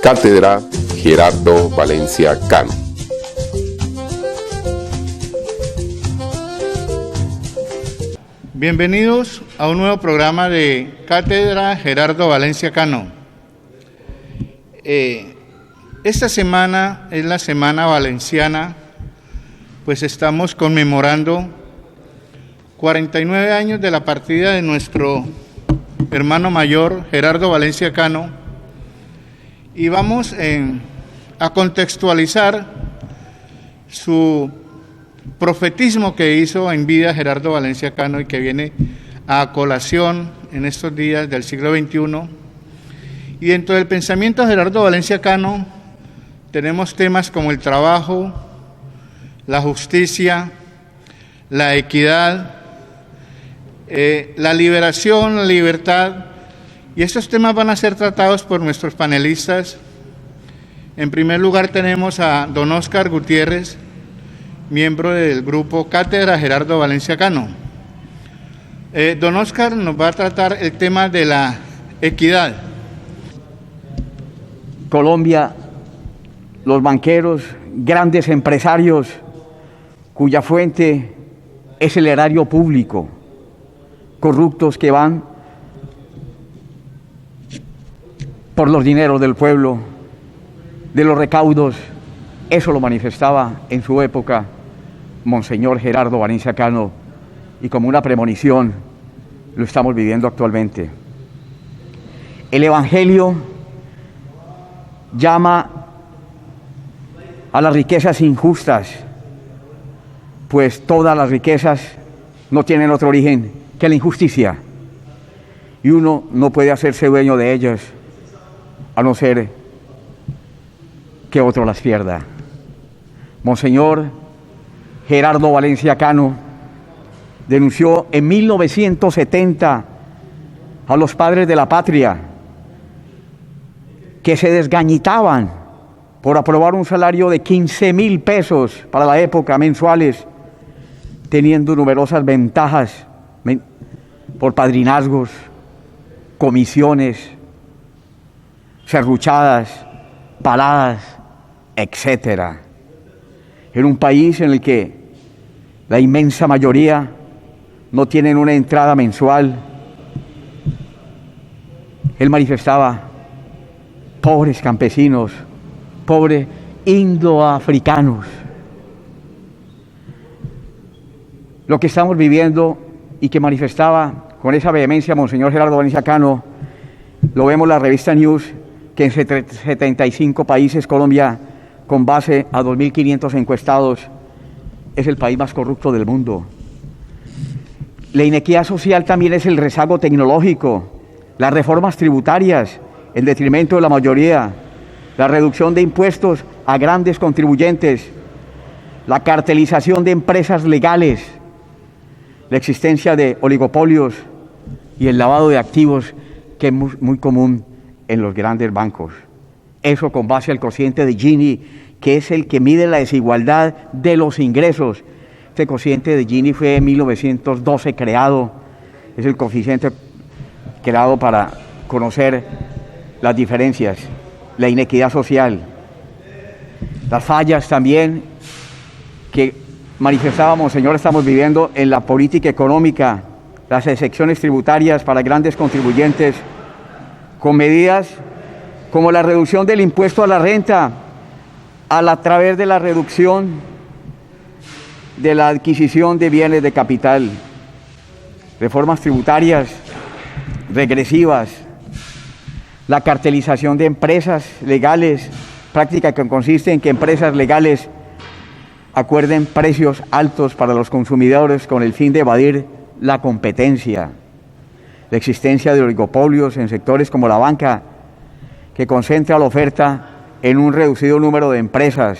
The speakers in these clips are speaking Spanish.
Cátedra Gerardo Valencia Cano. Bienvenidos a un nuevo programa de Cátedra Gerardo Valencia Cano. Esta semana es la Semana Valenciana, pues estamos conmemorando 49 años de la partida de nuestro hermano mayor, Gerardo Valencia Cano, y vamos a contextualizar su profetismo que hizo en vida Gerardo Valencia Cano y que viene a colación en estos días del siglo XXI. Y dentro del pensamiento de Gerardo Valencia Cano tenemos temas como el trabajo, la justicia, la equidad, la liberación, la libertad, y estos temas van a ser tratados por nuestros panelistas. En primer lugar tenemos a don Óscar Gutiérrez, miembro del grupo Cátedra Gerardo Valencia Cano. Don Óscar nos va a tratar el tema de la equidad. Colombia, los banqueros, grandes empresarios, cuya fuente es el erario público, corruptos que van por los dineros del pueblo, de los recaudos. Eso lo manifestaba en su época Monseñor Gerardo Valencia Cano, y como una premonición lo estamos viviendo actualmente. El Evangelio llama a las riquezas injustas, pues todas las riquezas no tienen otro origen que la injusticia, y uno no puede hacerse dueño de ellas a no ser que otro las pierda. Monseñor Gerardo Valencia Cano denunció en 1970 a los padres de la patria que se desgañitaban por aprobar un salario de 15.000 pesos para la época mensuales, teniendo numerosas ventajas por padrinazgos, comisiones, serruchadas, paladas, etcétera. En un país en el que la inmensa mayoría no tienen una entrada mensual, él manifestaba: pobres campesinos, pobres indoafricanos. Lo que estamos viviendo y que manifestaba con esa vehemencia Monseñor Gerardo Valencia Cano, lo vemos en la revista News, que en 75 países Colombia, con base a 2.500 encuestados, es el país más corrupto del mundo. La inequidad social también es el rezago tecnológico, las reformas tributarias en detrimento de la mayoría, la reducción de impuestos a grandes contribuyentes, la cartelización de empresas legales, la existencia de oligopolios y el lavado de activos, que es muy común en los grandes bancos. Eso con base al cociente de Gini, que es el que mide la desigualdad de los ingresos. Este cociente de Gini fue en 1912 creado, es el coeficiente creado para conocer las diferencias, la inequidad social, las fallas también que manifestaba Monseñor estamos viviendo en la política económica, las exenciones tributarias para grandes contribuyentes, con medidas como la reducción del impuesto a la renta, a través de la reducción de la adquisición de bienes de capital, reformas tributarias regresivas, la cartelización de empresas legales, práctica que consiste en que empresas legales acuerden precios altos para los consumidores con el fin de evadir la competencia, la existencia de oligopolios en sectores como la banca, que concentra la oferta en un reducido número de empresas,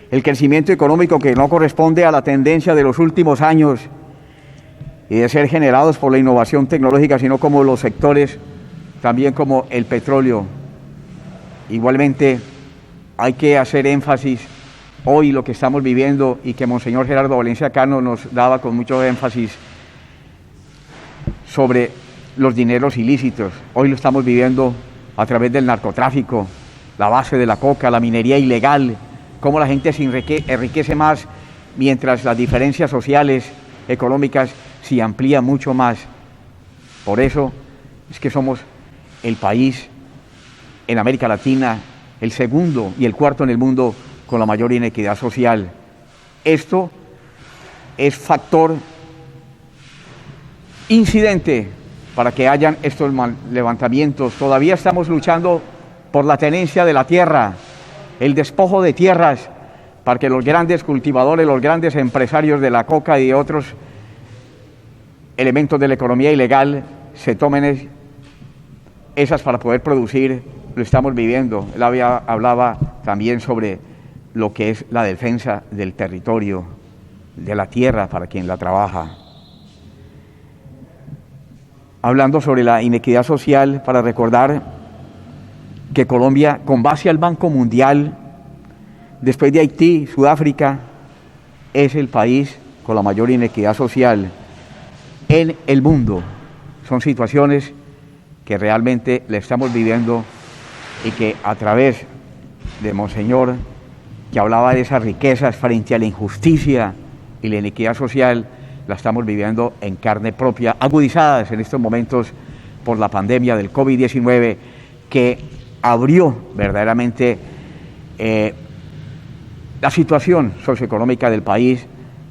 el crecimiento económico que no corresponde a la tendencia de los últimos años y de ser generados por la innovación tecnológica, sino como los sectores, también como el petróleo. Igualmente, hay que hacer énfasis hoy lo que estamos viviendo y que Monseñor Gerardo Valencia Cano nos daba con mucho énfasis sobre los dineros ilícitos. Hoy lo estamos viviendo a través del narcotráfico, la base de la coca, la minería ilegal, cómo la gente se enriquece más mientras las diferencias sociales, económicas, se amplían mucho más. Por eso es que somos el país en América Latina, el segundo y el cuarto en el mundo con la mayor inequidad social. Esto es factor incidente para que hayan estos levantamientos. Todavía estamos luchando por la tenencia de la tierra, el despojo de tierras, para que los grandes cultivadores, los grandes empresarios de la coca y de otros elementos de la economía ilegal se tomen esas para poder producir. Lo estamos viviendo. Él hablaba también sobre lo que es la defensa del territorio, de la tierra para quien la trabaja. Hablando sobre la inequidad social, para recordar que Colombia, con base al Banco Mundial, después de Haití, Sudáfrica, es el país con la mayor inequidad social en el mundo. Son situaciones que realmente le estamos viviendo y que a través de Monseñor, que hablaba de esas riquezas frente a la injusticia y la inequidad social, la estamos viviendo en carne propia, agudizadas en estos momentos por la pandemia del COVID-19, que abrió verdaderamente la situación socioeconómica del país,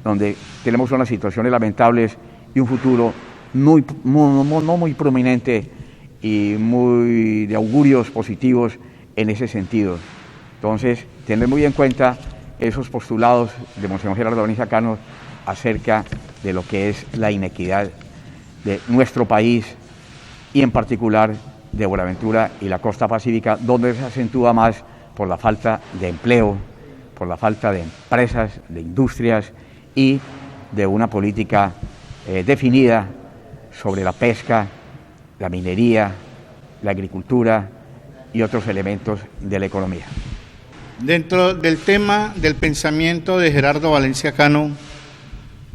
donde tenemos unas situaciones lamentables y un futuro no muy prominente y muy de augurios positivos en ese sentido. Entonces, tener muy en cuenta esos postulados de Monseñor Gerardo Valencia Cano acerca de lo que es la inequidad de nuestro país y en particular de Buenaventura y la costa pacífica, donde se acentúa más por la falta de empleo, por la falta de empresas, de industrias y de una política definida sobre la pesca, la minería, la agricultura y otros elementos de la economía. Dentro del tema del pensamiento de Gerardo Valencia Cano,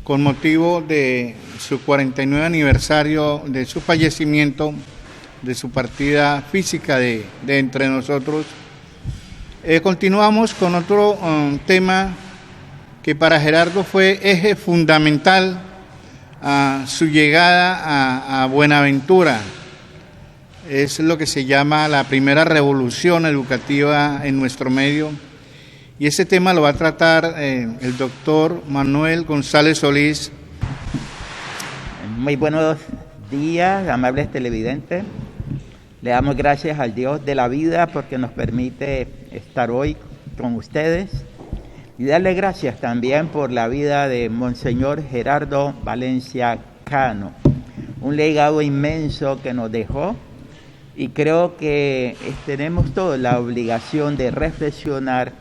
con motivo de su 49 aniversario de su fallecimiento, de su partida física de entre nosotros, continuamos con otro tema que para Gerardo fue eje fundamental a su llegada a Buenaventura. Es lo que se llama la primera revolución educativa en nuestro medio. Y ese tema lo va a tratar el doctor Manuel González Solís. Muy buenos días, amables televidentes. Le damos gracias al Dios de la vida porque nos permite estar hoy con ustedes. Y darle gracias también por la vida de Monseñor Gerardo Valencia Cano. Un legado inmenso que nos dejó. Y creo que tenemos toda la obligación de reflexionar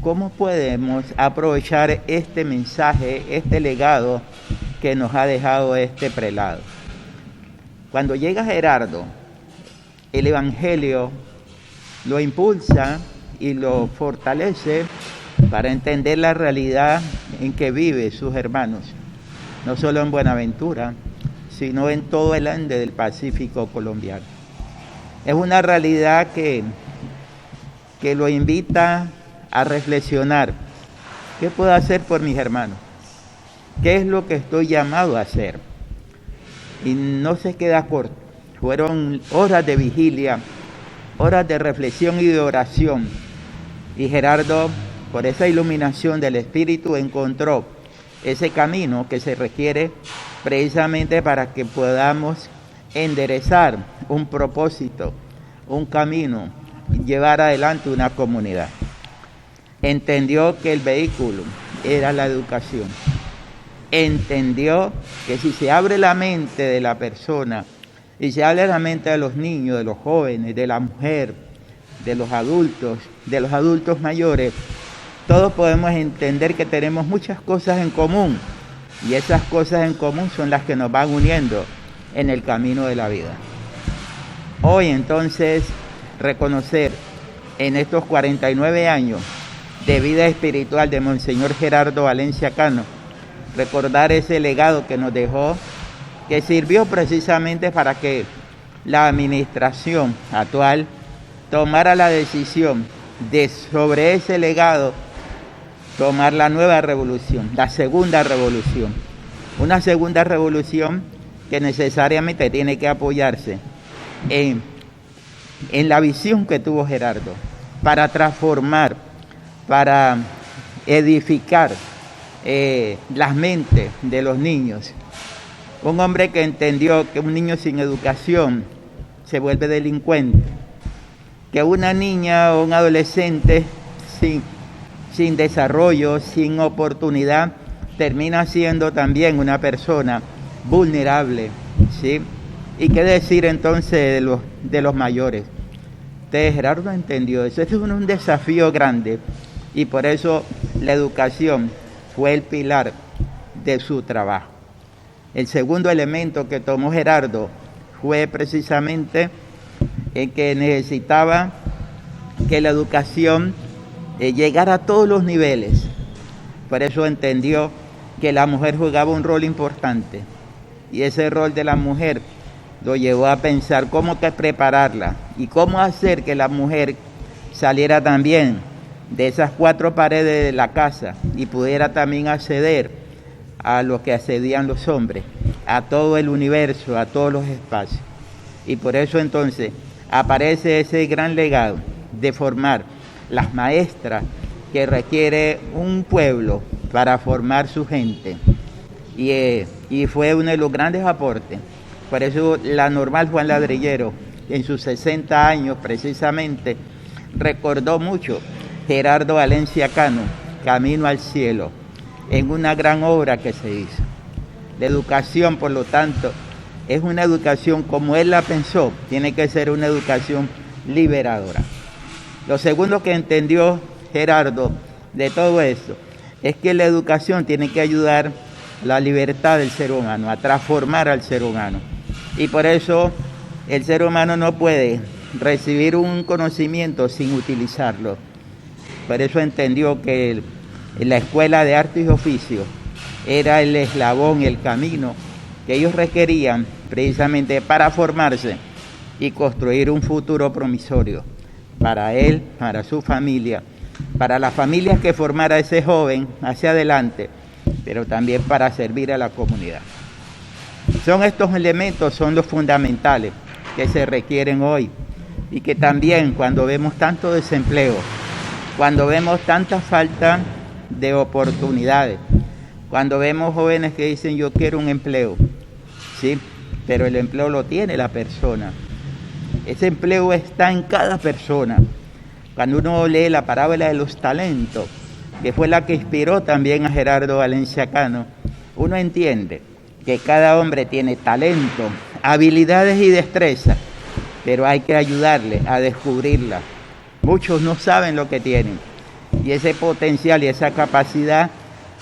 cómo podemos aprovechar este mensaje, este legado que nos ha dejado este prelado. Cuando llega Gerardo, el Evangelio lo impulsa y lo fortalece para entender la realidad en que viven sus hermanos, no solo en Buenaventura, sino en todo el Ande del Pacífico colombiano. Es una realidad que lo invita a reflexionar. ¿Qué puedo hacer por mis hermanos? ¿Qué es lo que estoy llamado a hacer? Y no se queda corto. Fueron horas de vigilia, horas de reflexión y de oración. Y Gerardo, por esa iluminación del Espíritu, encontró ese camino que se requiere precisamente para que podamos enderezar un propósito, un camino, llevar adelante una comunidad. Entendió que el vehículo era la educación. Entendió que si se abre la mente de la persona y se abre la mente de los niños, de los jóvenes, de la mujer, de los adultos mayores, todos podemos entender que tenemos muchas cosas en común y esas cosas en común son las que nos van uniendo en el camino de la vida. Hoy entonces reconocer en estos 49 años de vida espiritual de Monseñor Gerardo Valencia Cano, recordar ese legado que nos dejó, que sirvió precisamente para que la administración actual tomara la decisión de sobre ese legado tomar la nueva revolución, la segunda revolución. Una segunda revolución que necesariamente tiene que apoyarse en la visión que tuvo Gerardo para transformar, para edificar las mentes de los niños. Un hombre que entendió que un niño sin educación se vuelve delincuente, que una niña o un adolescente sin desarrollo, sin oportunidad, termina siendo también una persona vulnerable, ¿sí? ¿Y qué decir entonces de los mayores? Entonces Gerardo entendió eso. Este es un desafío grande y por eso la educación fue el pilar de su trabajo. El segundo elemento que tomó Gerardo fue precisamente el que necesitaba que la educación llegara a todos los niveles. Por eso entendió que la mujer jugaba un rol importante y ese rol de la mujer lo llevó a pensar cómo que prepararla y cómo hacer que la mujer saliera también de esas cuatro paredes de la casa y pudiera también acceder a lo que accedían los hombres, a todo el universo, a todos los espacios. Y por eso entonces aparece ese gran legado de formar las maestras que requiere un pueblo para formar su gente. Y fue uno de los grandes aportes. Por eso la Normal Juan Ladrillero, en sus 60 años precisamente, recordó mucho Gerardo Valencia Cano, Camino al Cielo, en una gran obra que se hizo. La educación, por lo tanto, es una educación como él la pensó, tiene que ser una educación liberadora. Lo segundo que entendió Gerardo de todo esto es que la educación tiene que ayudar a la libertad del ser humano, a transformar al ser humano. Y por eso el ser humano no puede recibir un conocimiento sin utilizarlo. Por eso entendió que la Escuela de Artes y Oficios era el eslabón, el camino que ellos requerían precisamente para formarse y construir un futuro promisorio para él, para su familia, para las familias que formara ese joven hacia adelante, pero también para servir a la comunidad. Son estos elementos, son los fundamentales que se requieren hoy y que también cuando vemos tanto desempleo, cuando vemos tanta falta de oportunidades, cuando vemos jóvenes que dicen yo quiero un empleo, ¿sí? Pero el empleo lo tiene la persona. Ese empleo está en cada persona. Cuando uno lee la parábola de los talentos, que fue la que inspiró también a Gerardo Valencia Cano, uno entiende que cada hombre tiene talento, habilidades y destrezas, pero hay que ayudarle a descubrirlas. Muchos no saben lo que tienen y ese potencial y esa capacidad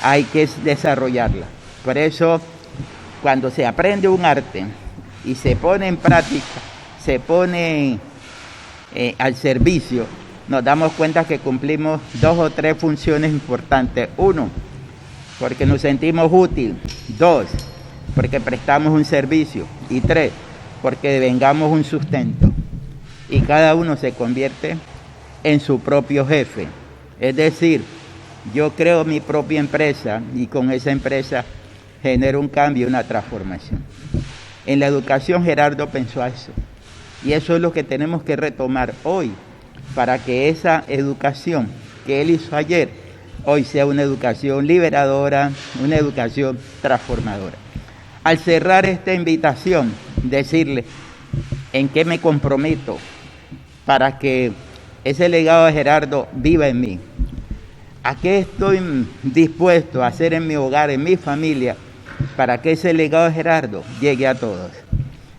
hay que desarrollarla. Por eso, cuando se aprende un arte y se pone en práctica, se pone al servicio, nos damos cuenta que cumplimos 2 o 3 funciones importantes. 1, porque nos sentimos útiles. 2, porque prestamos un servicio. Y 3, porque devengamos un sustento. Y cada uno se convierte en su propio jefe. Es decir, yo creo mi propia empresa y con esa empresa genero un cambio, una transformación. En la educación Gerardo pensó eso. Y eso es lo que tenemos que retomar hoy para que esa educación que él hizo ayer hoy sea una educación liberadora, una educación transformadora. Al cerrar esta invitación, decirle en qué me comprometo para que ese legado de Gerardo viva en mí. ¿A qué estoy dispuesto a hacer en mi hogar, en mi familia, para que ese legado de Gerardo llegue a todos?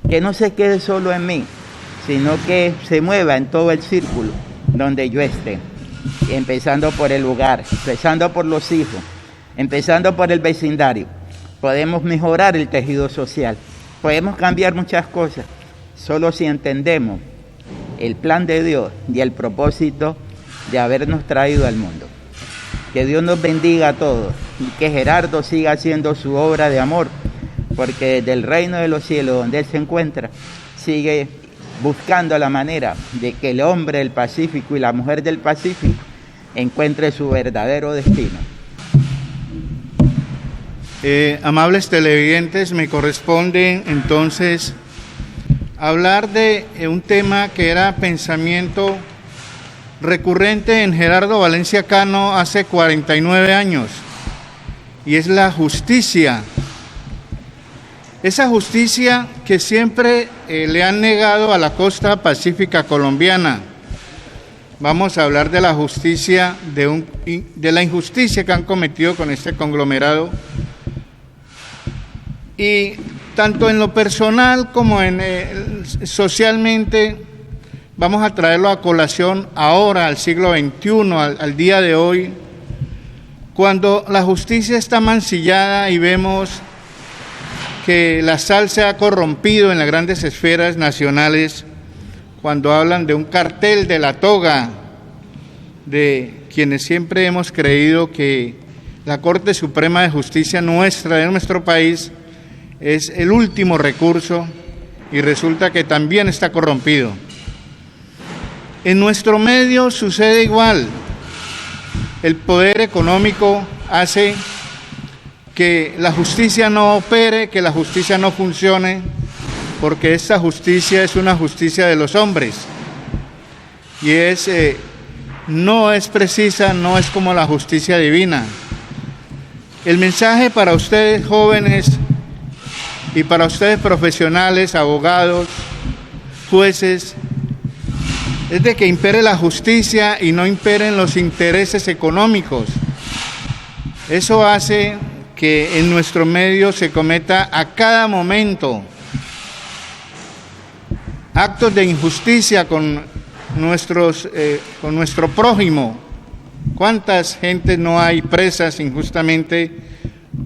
Que no se quede solo en mí, sino que se mueva en todo el círculo donde yo esté, empezando por el hogar, empezando por los hijos, empezando por el vecindario. Podemos mejorar el tejido social, podemos cambiar muchas cosas, solo si entendemos el plan de Dios y el propósito de habernos traído al mundo. Que Dios nos bendiga a todos y que Gerardo siga haciendo su obra de amor, porque desde el reino de los cielos donde él se encuentra, sigue buscando la manera de que el hombre del Pacífico y la mujer del Pacífico encuentren su verdadero destino. Amables televidentes, me corresponde entonces hablar de un tema que era pensamiento recurrente en Gerardo Valencia Cano hace 49 años, y es la justicia. Esa justicia que siempre le han negado a la costa pacífica colombiana. Vamos a hablar de la justicia, de la injusticia que han cometido con este conglomerado. Y tanto en lo personal como socialmente, vamos a traerlo a colación ahora, al siglo XXI, al día de hoy, cuando la justicia está mancillada y vemos que la sal se ha corrompido en las grandes esferas nacionales, cuando hablan de un cartel de la toga, de quienes siempre hemos creído que la Corte Suprema de Justicia nuestra, de nuestro país, es el último recurso, y resulta que también está corrompido. En nuestro medio sucede igual. El poder económico hace que la justicia no opere, que la justicia no funcione, porque esta justicia es una justicia de los hombres, y no es precisa, no es como la justicia divina. El mensaje para ustedes jóvenes y para ustedes profesionales, abogados, jueces, es de que impere la justicia y no imperen los intereses económicos. Eso hace que en nuestro medio se cometa a cada momento actos de injusticia con nuestro prójimo. ¿Cuántas gentes no hay presas injustamente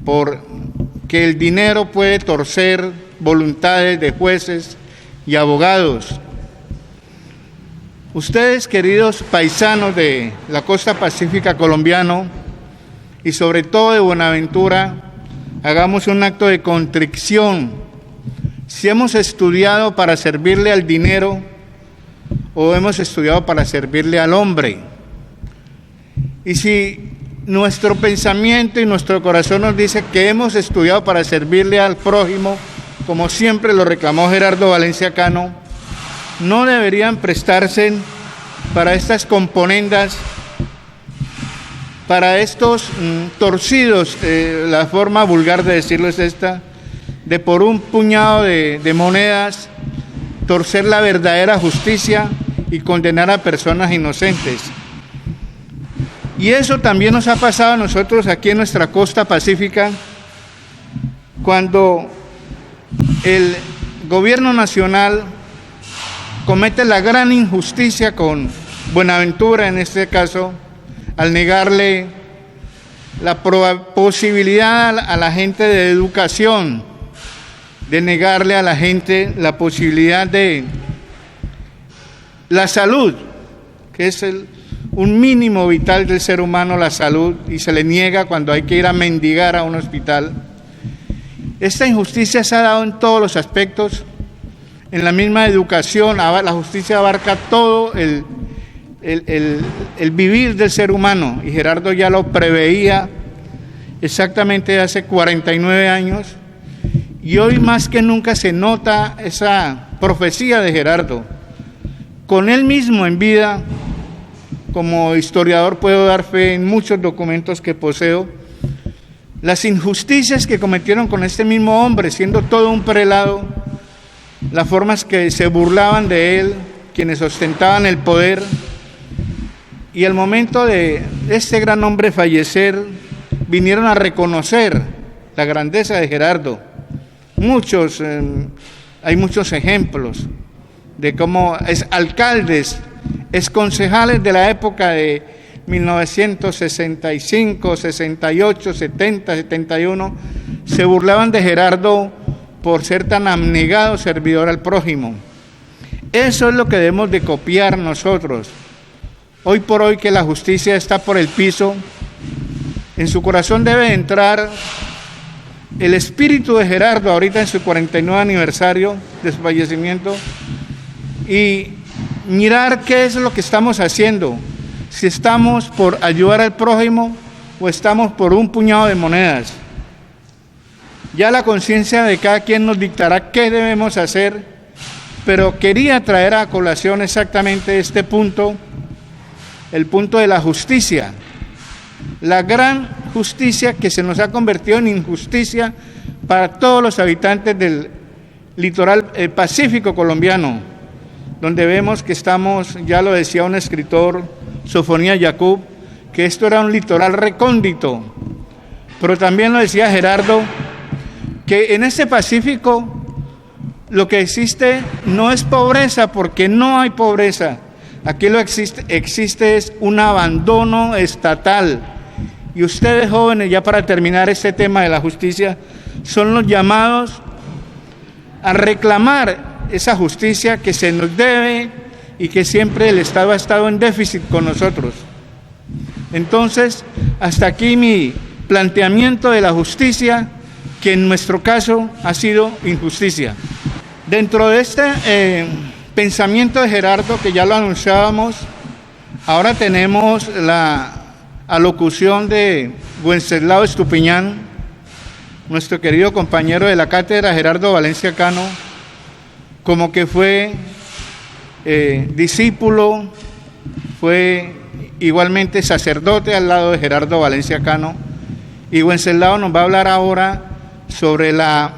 porque el dinero puede torcer voluntades de jueces y abogados? Ustedes, queridos paisanos de la costa pacífica colombiana y sobre todo de Buenaventura, hagamos un acto de contrición. Si hemos estudiado para servirle al dinero o hemos estudiado para servirle al hombre, y si nuestro pensamiento y nuestro corazón nos dice que hemos estudiado para servirle al prójimo, como siempre lo reclamó Gerardo Valencia Cano, no deberían prestarse para estas componendas, para estos torcidos, la forma vulgar de decirlo es esta, de por un puñado de monedas torcer la verdadera justicia y condenar a personas inocentes. Y eso también nos ha pasado a nosotros aquí en nuestra costa pacífica, cuando el gobierno nacional comete la gran injusticia con Buenaventura, en este caso, al negarle la posibilidad a la gente de educación, de negarle a la gente la posibilidad de la salud, que es un mínimo vital del ser humano, la salud, y se le niega cuando hay que ir a mendigar a un hospital. Esta injusticia se ha dado en todos los aspectos. En la misma educación, la justicia abarca todo el vivir del ser humano, y Gerardo ya lo preveía exactamente hace 49 años, y hoy más que nunca se nota esa profecía de Gerardo. Con él mismo en vida, como historiador puedo dar fe en muchos documentos que poseo, las injusticias que cometieron con este mismo hombre, siendo todo un prelado, las formas que se burlaban de él, quienes ostentaban el poder, y al momento de este gran hombre fallecer, vinieron a reconocer la grandeza de Gerardo. Hay muchos ejemplos de cómo alcaldes, concejales de la época de 1965, 68, 70, 71, se burlaban de Gerardo por ser tan abnegado servidor al prójimo. Eso es lo que debemos de copiar nosotros. Hoy por hoy que la justicia está por el piso, en su corazón debe entrar el espíritu de Gerardo, ahorita en su 49 aniversario de su fallecimiento, y mirar qué es lo que estamos haciendo, si estamos por ayudar al prójimo o estamos por un puñado de monedas. Ya la conciencia de cada quien nos dictará qué debemos hacer, pero quería traer a colación exactamente este punto, el punto de la justicia, la gran justicia que se nos ha convertido en injusticia para todos los habitantes del litoral pacífico colombiano, donde vemos que estamos, ya lo decía un escritor, Sofonía Yacub, que esto era un litoral recóndito, pero también lo decía Gerardo, que en este Pacífico lo que existe no es pobreza, porque no hay pobreza. Aquí lo existe es un abandono estatal. Y ustedes jóvenes, ya para terminar este tema de la justicia, son los llamados a reclamar esa justicia que se nos debe y que siempre el Estado ha estado en déficit con nosotros. Entonces, hasta aquí mi planteamiento de la justicia, que en nuestro caso ha sido injusticia. Dentro de este pensamiento de Gerardo, que ya lo anunciábamos, ahora tenemos la alocución de Wenceslao Estupiñán, nuestro querido compañero de la cátedra, Gerardo Valencia Cano, como que fue discípulo, fue igualmente sacerdote al lado de Gerardo Valencia Cano, y Wenceslao nos va a hablar ahora sobre la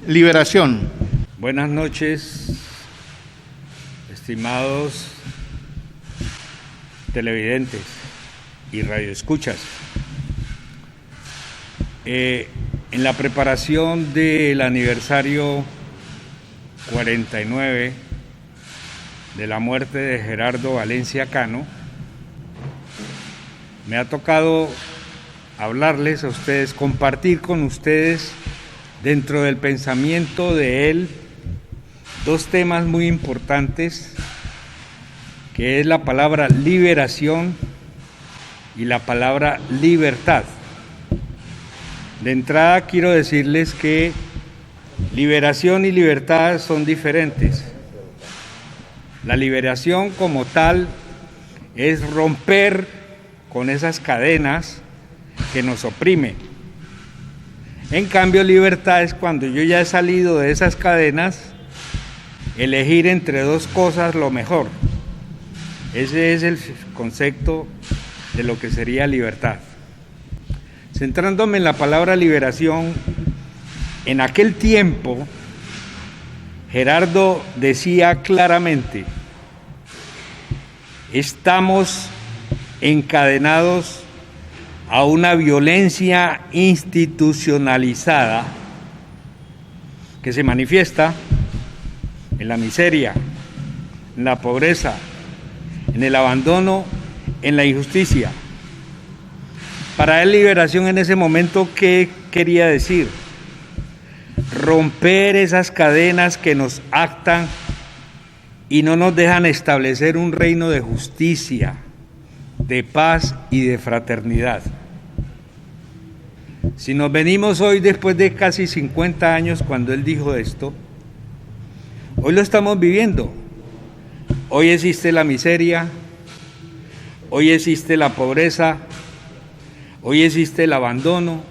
liberación. Buenas noches, estimados televidentes y radioescuchas. En la preparación del aniversario 49 de la muerte de Gerardo Valencia Cano, me ha tocado hablarles a ustedes, compartir con ustedes dentro del pensamiento de él dos temas muy importantes, que es la palabra liberación y la palabra libertad. De entrada quiero decirles que liberación y libertad son diferentes. La liberación como tal es romper con esas cadenas que nos oprimen. En cambio, libertad es cuando yo ya he salido de esas cadenas, elegir entre dos cosas lo mejor. Ese es el concepto de lo que sería libertad. Centrándome en la palabra liberación, en aquel tiempo, Gerardo decía claramente: estamos encadenados a una violencia institucionalizada que se manifiesta en la miseria, en la pobreza, en el abandono, en la injusticia. Para él, liberación en ese momento, ¿qué quería decir? Romper esas cadenas que nos atan y no nos dejan establecer un reino de justicia, de paz y de fraternidad. Si nos venimos hoy después de casi 50 años cuando él dijo esto, hoy lo estamos viviendo. Hoy existe la miseria, hoy existe la pobreza, hoy existe el abandono,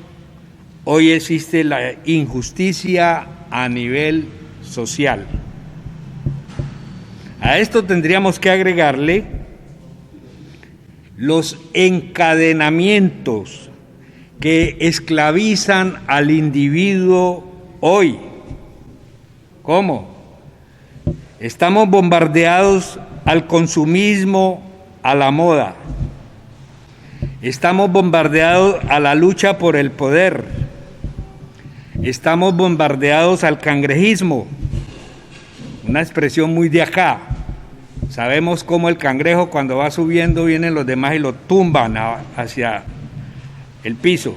hoy existe la injusticia a nivel social. A esto tendríamos que agregarle los encadenamientos que esclavizan al individuo hoy. ¿Cómo? Estamos bombardeados al consumismo, a la moda. Estamos bombardeados a la lucha por el poder. Estamos bombardeados al cangrejismo, una expresión muy de acá. Sabemos cómo el cangrejo, cuando va subiendo, vienen los demás y lo tumban hacia el piso.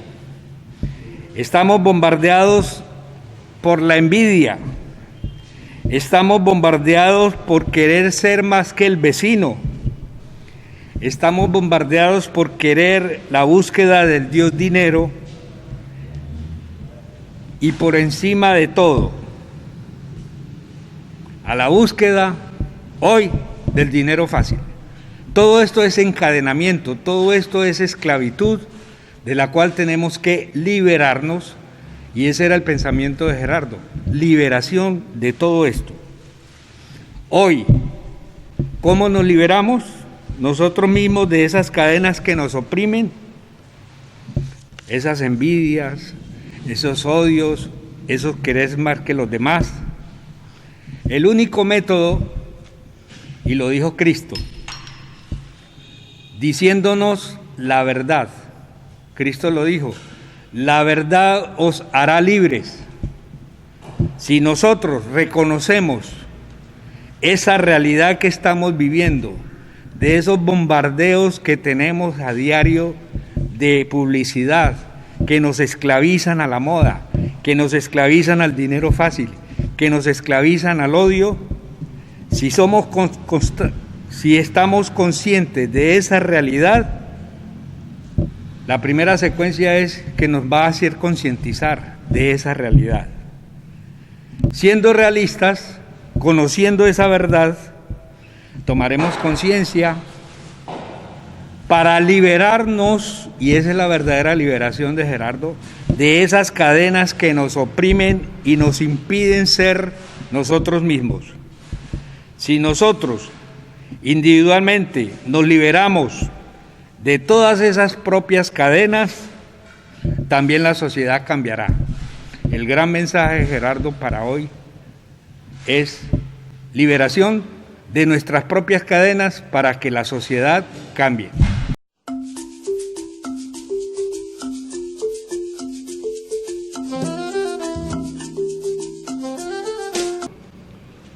Estamos bombardeados por la envidia. Estamos bombardeados por querer ser más que el vecino. Estamos bombardeados por querer la búsqueda del Dios dinero. Y por encima de todo, a la búsqueda hoy del dinero fácil. Todo esto es encadenamiento, todo esto es esclavitud de la cual tenemos que liberarnos, y ese era el pensamiento de Gerardo, liberación de todo esto. Hoy, ¿cómo nos liberamos? Nosotros mismos de esas cadenas que nos oprimen, esas envidias, esos odios, esos querer más que los demás. El único método, y lo dijo Cristo, diciéndonos la verdad. Cristo lo dijo, la verdad os hará libres. Si nosotros reconocemos esa realidad que estamos viviendo, de esos bombardeos que tenemos a diario de publicidad, que nos esclavizan a la moda, que nos esclavizan al dinero fácil, que nos esclavizan al odio, si estamos conscientes de esa realidad, la primera secuencia es que nos va a hacer concientizar de esa realidad. Siendo realistas, conociendo esa verdad, tomaremos conciencia para liberarnos, y esa es la verdadera liberación de Gerardo, de esas cadenas que nos oprimen y nos impiden ser nosotros mismos. Si nosotros individualmente nos liberamos de todas esas propias cadenas, también la sociedad cambiará. El gran mensaje de Gerardo para hoy es liberación de nuestras propias cadenas para que la sociedad cambie.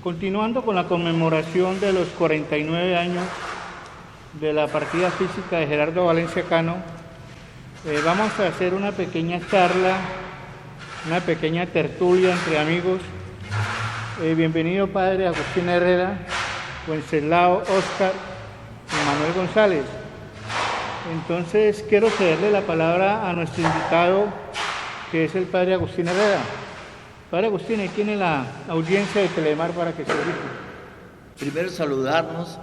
Continuando con la conmemoración de los 49 años de la partida física de Gerardo Valencia Cano, vamos a hacer una pequeña charla, una pequeña tertulia entre amigos. Bienvenido padre Agustín Herrera, Wenceslao, Oscar y Manuel González. Entonces quiero cederle la palabra a nuestro invitado, que es el padre Agustín Herrera. Padre Agustín, ahí tiene la audiencia de Telemar para que se dirija. Primero saludarnos,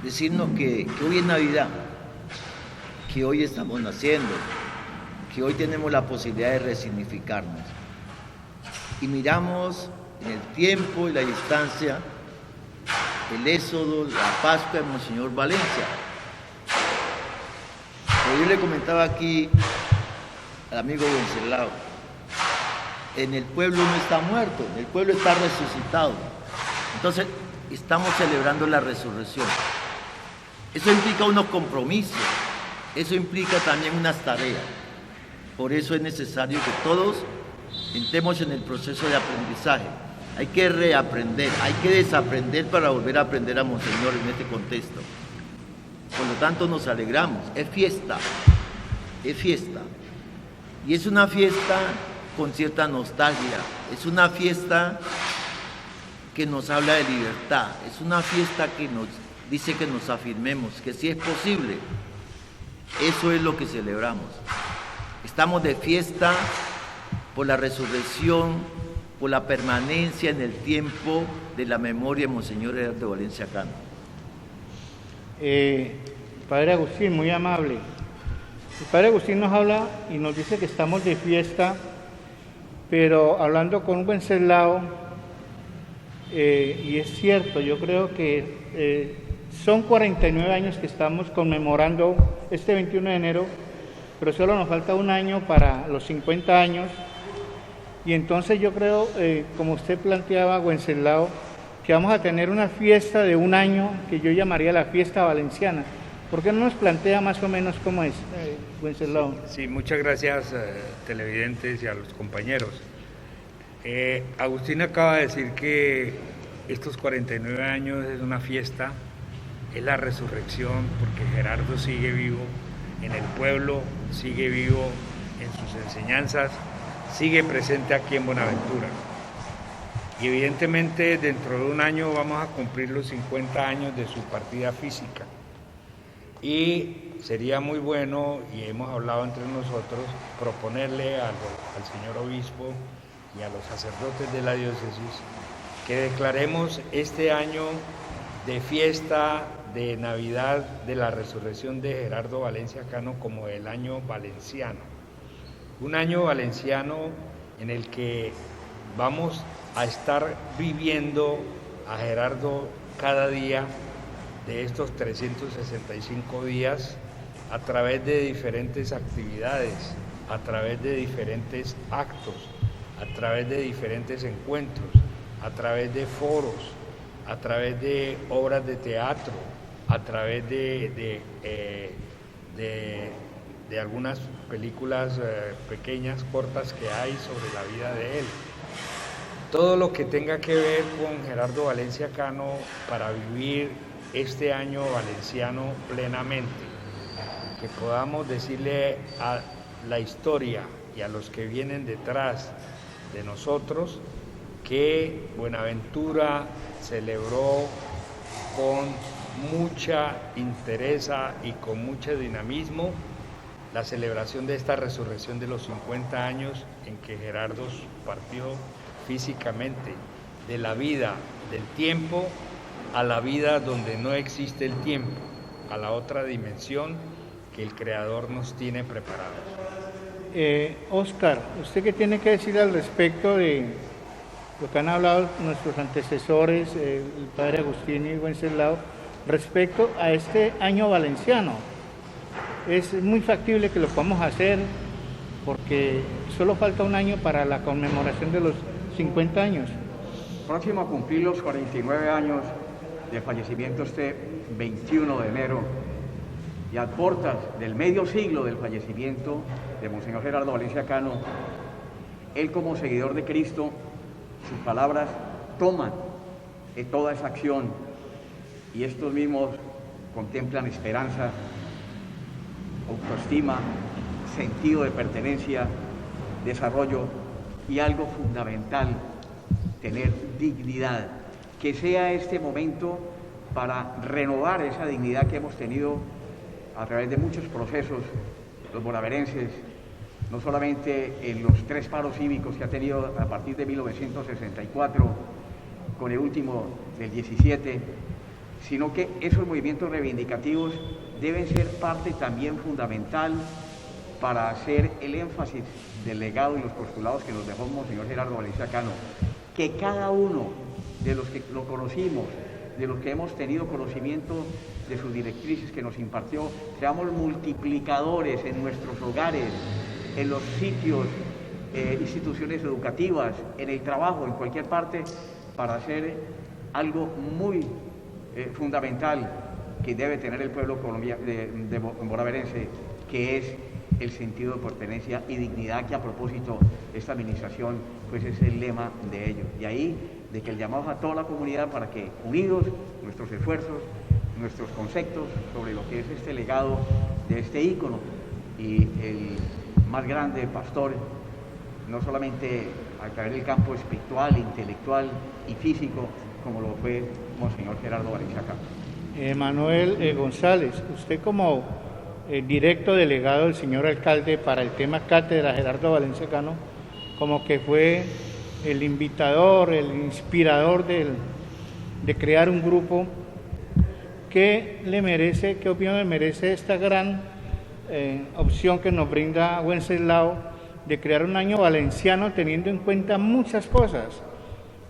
decirnos que hoy es Navidad, que hoy estamos naciendo, que hoy tenemos la posibilidad de resignificarnos. Y miramos en el tiempo y la distancia el éxodo, la Pascua de Monseñor Valencia. Pero yo le comentaba aquí al amigo Wenceslao, en el pueblo no está muerto, el pueblo está resucitado. Entonces, estamos celebrando la resurrección. Eso implica unos compromisos, eso implica también unas tareas. Por eso es necesario que todos entremos en el proceso de aprendizaje. Hay que reaprender, hay que desaprender para volver a aprender a Monseñor en este contexto. Por lo tanto, nos alegramos, es fiesta. Y es una fiesta con cierta nostalgia, es una fiesta que nos habla de libertad, es una fiesta que nos dice que nos afirmemos, que sí es posible. Eso es lo que celebramos. Estamos de fiesta por la resurrección, por la permanencia en el tiempo de la memoria de Monseñor Gerardo Valencia Cano. Padre Agustín, muy amable. El Padre Agustín nos habla y nos dice que estamos de fiesta, pero hablando con Wenceslao, y es cierto, yo creo que son 49 años que estamos conmemorando este 21 de enero, pero solo nos falta un año para los 50 años, y entonces yo creo, como usted planteaba, Wenceslao, que vamos a tener una fiesta de un año que yo llamaría la fiesta valenciana. ¿Por qué no nos plantea más o menos cómo es, Wenceslao? Sí, muchas gracias, televidentes y a los compañeros. Agustín acaba de decir que estos 49 años es una fiesta, es la resurrección, porque Gerardo sigue vivo en el pueblo, sigue vivo en sus enseñanzas, sigue presente aquí en Buenaventura. Y evidentemente dentro de un año vamos a cumplir los 50 años de su partida física. Y sería muy bueno, y hemos hablado entre nosotros, proponerle al señor obispo y a los sacerdotes de la diócesis que declaremos este año de fiesta de Navidad de la resurrección de Gerardo Valencia Cano como el año valenciano. Un año valenciano en el que vamos a estar viviendo a Gerardo cada día de estos 365 días a través de diferentes actividades, a través de diferentes actos, a través de diferentes encuentros, a través de foros, a través de obras de teatro, a través de algunas películas pequeñas, cortas que hay sobre la vida de él. Todo lo que tenga que ver con Gerardo Valencia Cano para vivir este año valenciano plenamente, que podamos decirle a la historia y a los que vienen detrás de nosotros que Buenaventura celebró con mucha interesa y con mucho dinamismo la celebración de esta resurrección de los 50 años en que Gerardo partió físicamente de la vida del tiempo a la vida donde no existe el tiempo, a la otra dimensión que el Creador nos tiene preparados. Oscar, ¿usted qué tiene que decir al respecto de lo que han hablado nuestros antecesores, el padre Agustín y Wenceslao, respecto a este año valenciano? Es muy factible que lo podamos hacer porque solo falta un año para la conmemoración de los 50 años. Próximo a cumplir los 49 años de fallecimiento este 21 de enero y a portas del medio siglo del fallecimiento de Monseñor Gerardo Valencia Cano, él como seguidor de Cristo, sus palabras toman toda esa acción y estos mismos contemplan esperanza, autoestima, sentido de pertenencia, desarrollo y algo fundamental, tener dignidad. Que sea este momento para renovar esa dignidad que hemos tenido a través de muchos procesos, los bonaverenses, no solamente en los 3 paros cívicos que ha tenido a partir de 1964, con el último del 17, sino que esos movimientos reivindicativos deben ser parte también fundamental para hacer el énfasis del legado y los postulados que nos dejó Monseñor Gerardo Valencia Cano. Que cada uno de los que lo conocimos, de los que hemos tenido conocimiento de sus directrices que nos impartió, seamos multiplicadores en nuestros hogares, en los sitios, instituciones educativas, en el trabajo, en cualquier parte, para hacer algo muy fundamental que debe tener el pueblo bonaverense, que es el sentido de pertenencia y dignidad, que a propósito esta administración pues es el lema de ellos. Y ahí de que el llamado a toda la comunidad para que unidos nuestros esfuerzos, nuestros conceptos sobre lo que es este legado de este ícono y el más grande pastor, no solamente a través del campo espiritual, intelectual y físico, como lo fue Monseñor Gerardo Valencia Cano. Manuel González, usted como directo delegado del señor alcalde para el tema Cátedra Gerardo Valencia Cano, como que fue el invitador, el inspirador de crear un grupo, ¿qué opinión le merece esta gran opción que nos brinda Wenceslao de crear un año valenciano teniendo en cuenta muchas cosas?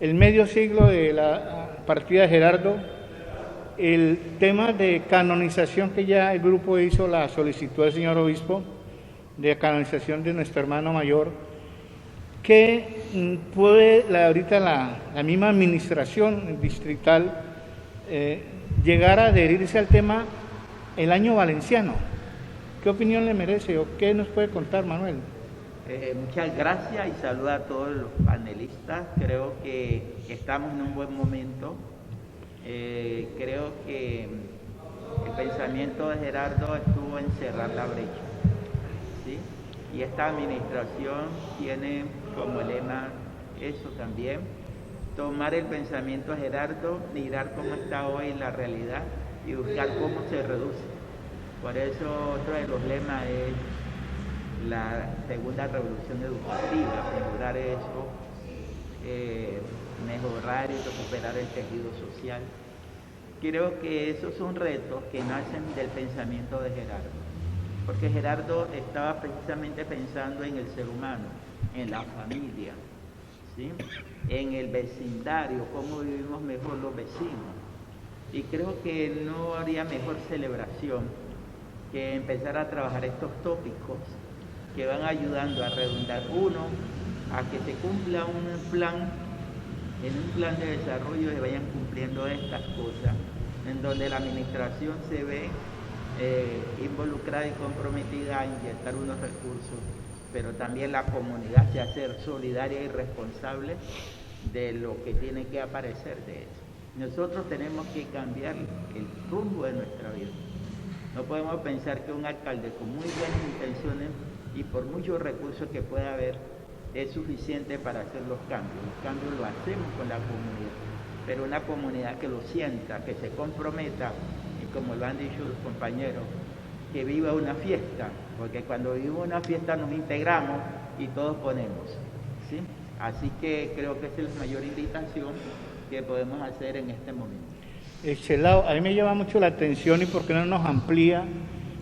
El medio siglo de la partida de Gerardo, el tema de canonización que ya el grupo hizo la solicitud al señor obispo, de canonización de nuestro hermano mayor, que puede ahorita la misma administración distrital llegar a adherirse al tema el año valenciano. ¿Qué opinión le merece o qué nos puede contar, Manuel? Muchas gracias y saludo a todos los panelistas. Creo que estamos en un buen momento. Creo que el pensamiento de Gerardo estuvo en cerrar la brecha, ¿sí? Y esta administración tiene como lema eso también, tomar el pensamiento de Gerardo, mirar cómo está hoy la realidad y buscar cómo se reduce. Por eso otro de los lemas es la segunda revolución educativa, mejorar eso, mejorar y recuperar el tejido social. Creo que esos son retos que nacen del pensamiento de Gerardo, porque Gerardo estaba precisamente pensando en el ser humano, en la familia, ¿sí? En el vecindario, cómo vivimos mejor los vecinos. Y creo que no habría mejor celebración que empezar a trabajar estos tópicos que van ayudando a redundar, uno, a que se cumpla un plan, en un plan de desarrollo se vayan cumpliendo estas cosas, en donde la administración se ve involucrada y comprometida a inyectar unos recursos, pero también la comunidad se hace solidaria y responsable de lo que tiene que aparecer de eso. Nosotros tenemos que cambiar el rumbo de nuestra vida. No podemos pensar que un alcalde con muy buenas intenciones y por muchos recursos que pueda haber es suficiente para hacer los cambios. Los cambios los hacemos con la comunidad, pero una comunidad que lo sienta, que se comprometa y, como lo han dicho los compañeros, que viva una fiesta, porque cuando vivimos una fiesta nos integramos y todos ponemos, ¿sí? Así que creo que esa es la mayor invitación que podemos hacer en este momento. Chelao, a mí me llama mucho la atención, y por qué no nos amplía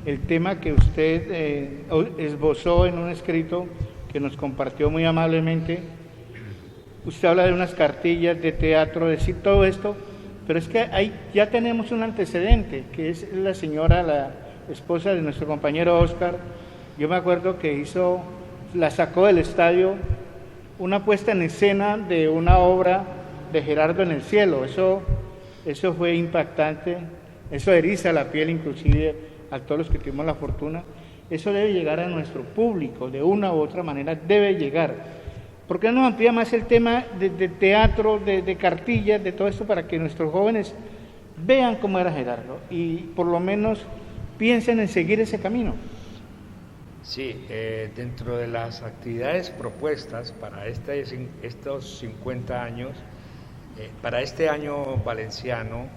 el tema que usted esbozó en un escrito que nos compartió muy amablemente. Usted habla de unas cartillas de teatro, decir todo esto, pero es que ahí ya tenemos un antecedente, que es la señora, la esposa de nuestro compañero Oscar. Yo me acuerdo que la sacó del estadio una puesta en escena de una obra de Gerardo en el cielo. Eso fue impactante, eso eriza la piel inclusive a todos los que tuvimos la fortuna. Eso debe llegar a nuestro público, de una u otra manera debe llegar. ¿Por qué no nos amplía más el tema de teatro, de cartillas, de todo esto, para que nuestros jóvenes vean cómo era Gerardo y por lo menos piensen en seguir ese camino? Sí, dentro de las actividades propuestas para estos 50 años, para este año valenciano,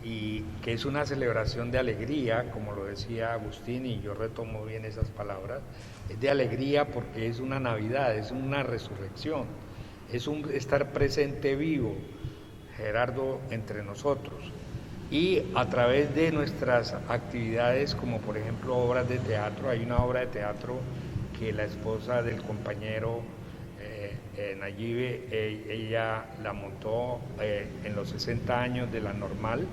y que es una celebración de alegría, como lo decía Agustín, y yo retomo bien esas palabras, es de alegría porque es una Navidad, es una resurrección, es un estar presente vivo, Gerardo, entre nosotros. Y a través de nuestras actividades, como por ejemplo obras de teatro, hay una obra de teatro que la esposa del compañero Nayibe, ella la montó en los 60 años de la Normal,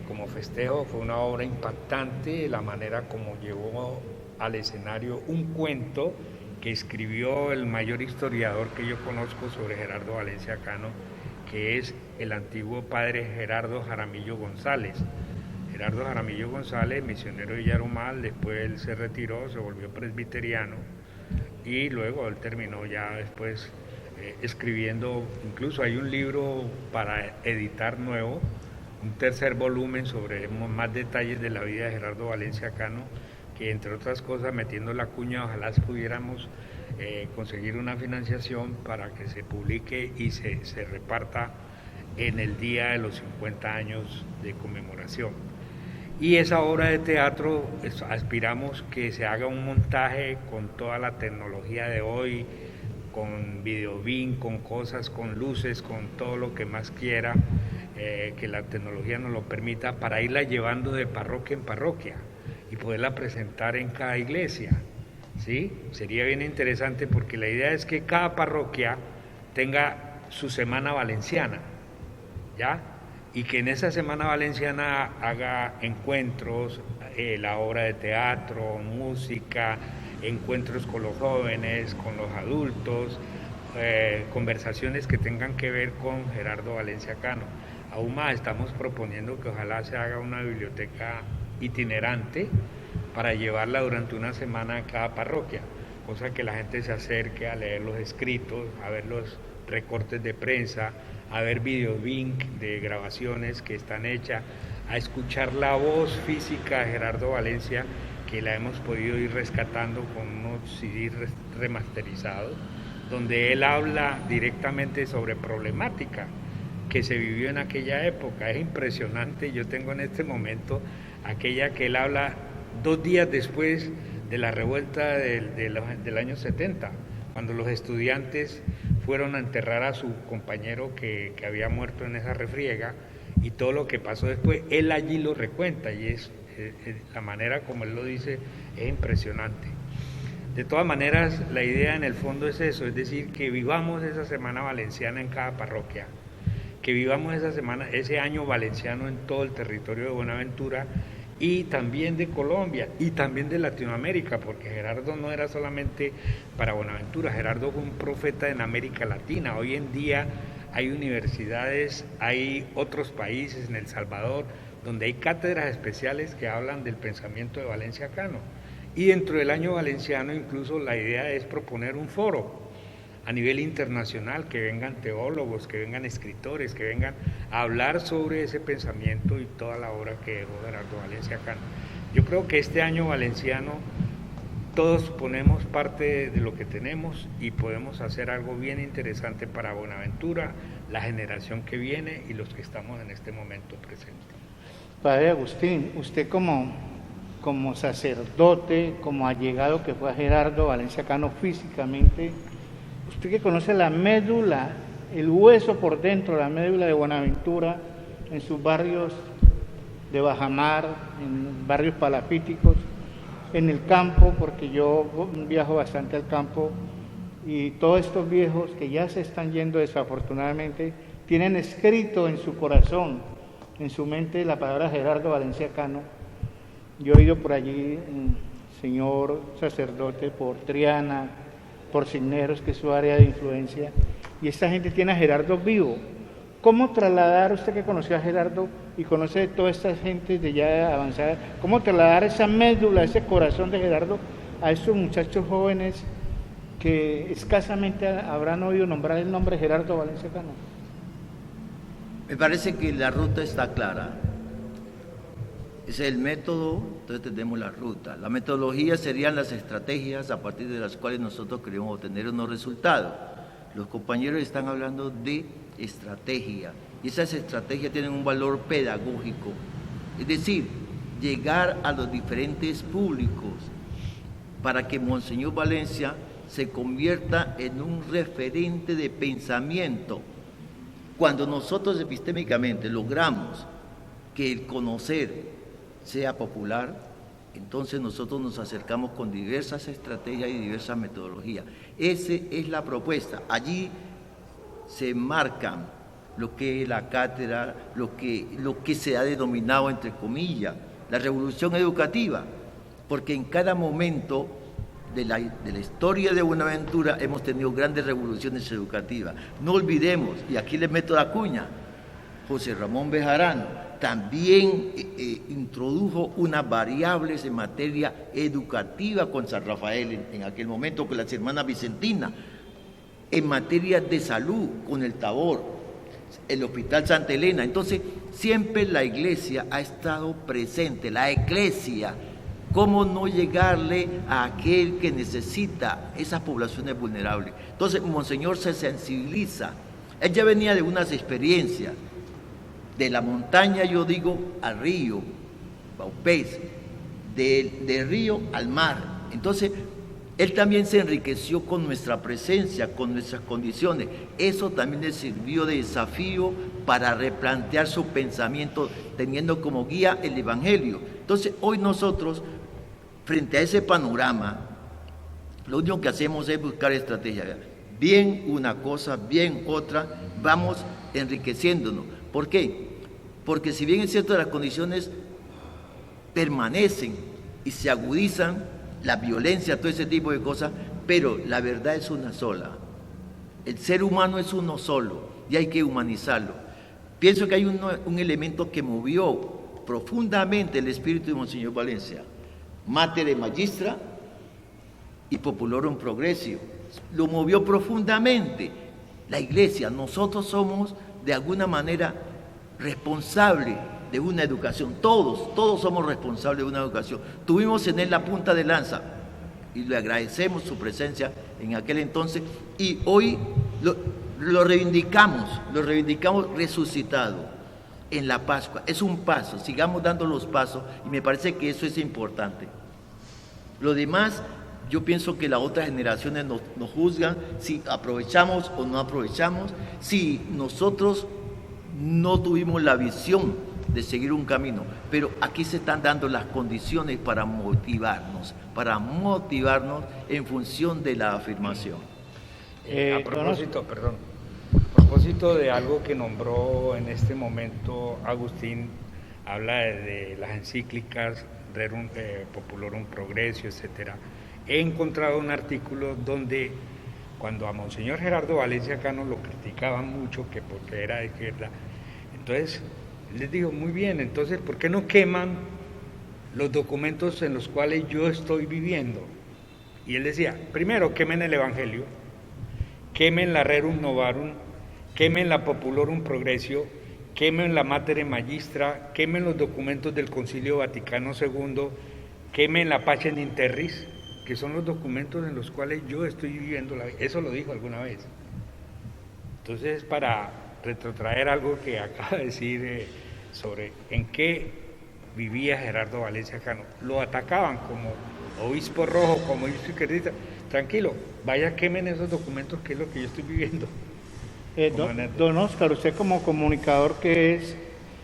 como festejo. Fue una obra impactante, la manera como llevó al escenario un cuento que escribió el mayor historiador que yo conozco sobre Gerardo Valencia Cano, que es el antiguo padre Gerardo Jaramillo González. Gerardo Jaramillo González, misionero de Villaromal, después él se retiró, se volvió presbiteriano y luego él terminó ya después escribiendo, incluso hay un libro para editar nuevo, un tercer volumen sobre más detalles de la vida de Gerardo Valencia Cano, que entre otras cosas, metiendo la cuña, ojalá pudiéramos conseguir una financiación para que se publique y se reparta en el día de los 50 años de conmemoración. Y esa obra de teatro, aspiramos que se haga un montaje con toda la tecnología de hoy, con videobin, con cosas, con luces, con todo lo que más quiera, que la tecnología nos lo permita, para irla llevando de parroquia en parroquia y poderla presentar en cada iglesia, ¿sí? Sería bien interesante, porque la idea es que cada parroquia tenga su semana valenciana, ¿ya? Y que en esa semana valenciana haga encuentros, la obra de teatro, música, encuentros con los jóvenes, con los adultos, conversaciones que tengan que ver con Gerardo Valencia Cano. Aún más, estamos proponiendo que ojalá se haga una biblioteca itinerante para llevarla durante una semana a cada parroquia, cosa que la gente se acerque a leer los escritos, a ver los recortes de prensa, a ver videolink de grabaciones que están hechas, a escuchar la voz física de Gerardo Valencia, que la hemos podido ir rescatando con unos CD remasterizados, donde él habla directamente sobre problemática que se vivió en aquella época. Es impresionante. Yo tengo en este momento aquella que él habla 2 días después de la revuelta del año 70, cuando los estudiantes fueron a enterrar a su compañero que había muerto en esa refriega, y todo lo que pasó después, él allí lo recuenta, y es la manera como él lo dice es impresionante. De todas maneras, la idea en el fondo es eso, es decir, que vivamos esa semana valenciana en cada parroquia, que vivamos ese año valenciano en todo el territorio de Buenaventura, y también de Colombia, y también de Latinoamérica, porque Gerardo no era solamente para Buenaventura, Gerardo fue un profeta en América Latina. Hoy en día hay universidades, hay otros países, en El Salvador, donde hay cátedras especiales que hablan del pensamiento de Valencia Cano. Y dentro del año valenciano incluso la idea es proponer un foro a nivel internacional, que vengan teólogos, que vengan escritores, que vengan a hablar sobre ese pensamiento y toda la obra que dejó Gerardo Valencia Cano. Yo creo que este año valenciano todos ponemos parte de lo que tenemos y podemos hacer algo bien interesante para Buenaventura, la generación que viene y los que estamos en este momento presentes. Padre Agustín, usted como sacerdote, como allegado que fue a Gerardo Valencia Cano físicamente, usted que conoce la médula, el hueso por dentro, la médula de Buenaventura, en sus barrios de bajamar, en barrios palafíticos, en el campo, porque yo viajo bastante al campo, y todos estos viejos que ya se están yendo desafortunadamente, tienen escrito en su corazón, en su mente, la palabra Gerardo Valencia Cano. Yo he ido por allí, señor sacerdote, por Triana, por Cisneros, que es su área de influencia, y esta gente tiene a Gerardo vivo. ¿Cómo trasladar, usted que conoció a Gerardo y conoce toda esta gente de ya avanzada, cómo trasladar esa médula, ese corazón de Gerardo a estos muchachos jóvenes que escasamente habrán oído nombrar el nombre de Gerardo Valencia Cano? Me parece que la ruta está clara. Ese es el método, entonces tenemos la ruta. La metodología serían las estrategias a partir de las cuales nosotros queremos obtener unos resultados. Los compañeros están hablando de estrategia, y esas estrategias tienen un valor pedagógico, es decir, llegar a los diferentes públicos para que Monseñor Valencia se convierta en un referente de pensamiento. Cuando nosotros epistémicamente logramos que el conocer sea popular, entonces nosotros nos acercamos con diversas estrategias y diversas metodologías. Esa es la propuesta. Allí se marcan lo que es la cátedra, lo que se ha denominado, entre comillas, la revolución educativa, porque en cada momento de la historia de Buenaventura hemos tenido grandes revoluciones educativas. No olvidemos, y aquí les meto la cuña, José Ramón Bejarano también introdujo unas variables en materia educativa con San Rafael en aquel momento, con las hermanas Vicentinas, en materia de salud con el Tabor, el Hospital Santa Elena. Entonces, siempre la Iglesia ha estado presente, la Iglesia. ¿Cómo no llegarle a aquel que necesita esas poblaciones vulnerables? Entonces, Monseñor se sensibiliza. Él ya venía de unas experiencias, de la montaña, yo digo, al río, Baupés, del río al mar. Entonces, él también se enriqueció con nuestra presencia, con nuestras condiciones. Eso también le sirvió de desafío para replantear su pensamiento, teniendo como guía el Evangelio. Entonces, hoy nosotros, frente a ese panorama, lo único que hacemos es buscar estrategias. Bien una cosa, bien otra, vamos enriqueciéndonos. ¿Por qué? Porque si bien es cierto las condiciones permanecen y se agudizan, la violencia, todo ese tipo de cosas, pero la verdad es una sola. El ser humano es uno solo y hay que humanizarlo. Pienso que hay un elemento que movió profundamente el espíritu de Monseñor Valencia. Mater Magistra y Populorum Progressio. Lo movió profundamente. La Iglesia, nosotros somos de alguna manera responsables de una educación. Todos somos responsables de una educación. Tuvimos en él la punta de lanza y le agradecemos su presencia en aquel entonces, y hoy lo reivindicamos resucitado en la Pascua. Es un paso, sigamos dando los pasos, y me parece que eso es importante. Lo demás Yo pienso que las otras generaciones nos juzgan si aprovechamos o no aprovechamos, si nosotros no tuvimos la visión de seguir un camino, pero aquí se están dando las condiciones para motivarnos en función de la afirmación. A propósito de algo que nombró en este momento Agustín, habla de las encíclicas Rerum Populorum Progressio, etcétera. He encontrado un artículo donde cuando a Monseñor Gerardo Valencia Cano lo criticaban mucho, que porque era de izquierda, entonces les digo, muy bien, entonces ¿por qué no queman los documentos en los cuales yo estoy viviendo? Y él decía, primero quemen el Evangelio, quemen la Rerum Novarum, quemen la Populorum Progressio, quemen la Mater Magistra, quemen los documentos del Concilio Vaticano II, quemen la Pacem in Terris, que son los documentos en los cuales yo estoy viviendo la vida. Eso lo dijo alguna vez. Entonces, para retrotraer algo que acaba de decir sobre en qué vivía Gerardo Valencia Cano, lo atacaban como obispo rojo, como obispo izquierdista. Tranquilo, vaya, quemen esos documentos, que es lo que yo estoy viviendo. Don Óscar, usted como comunicador que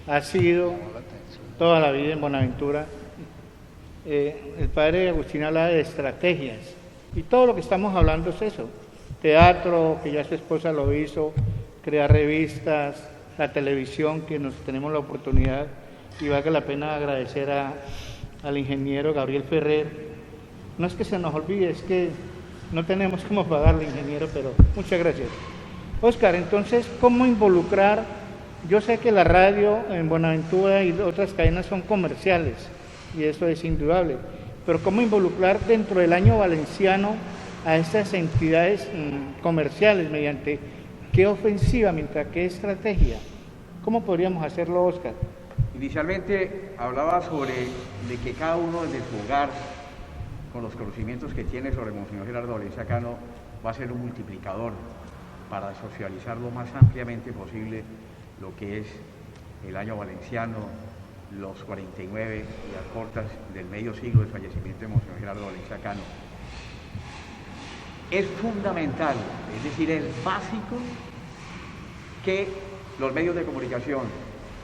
ha sido toda la vida en Buenaventura, el padre Agustín habla de estrategias, y todo lo que estamos hablando es eso: teatro, que ya su esposa lo hizo, crear revistas, la televisión, que nos tenemos la oportunidad, y valga la pena agradecer al ingeniero Gabriel Ferrer. No es que se nos olvide, es que no tenemos cómo pagarle, ingeniero, pero muchas gracias. Óscar, entonces, ¿cómo involucrar? Yo sé que la radio en Buenaventura y otras cadenas son comerciales, y eso es indudable, pero ¿cómo involucrar dentro del año valenciano a estas entidades comerciales? ¿Mediante qué ofensiva, mientras qué estrategia? ¿Cómo podríamos hacerlo, Óscar? Inicialmente hablaba sobre de que cada uno desde su hogar, con los conocimientos que tiene sobre Monseñor Gerardo Valencia Cano, va a ser un multiplicador para socializar lo más ampliamente posible lo que es el año valenciano, los 49 y las cortas del medio siglo del fallecimiento de Monseñor Gerardo Valencia Cano. Es fundamental, es decir, es básico que los medios de comunicación,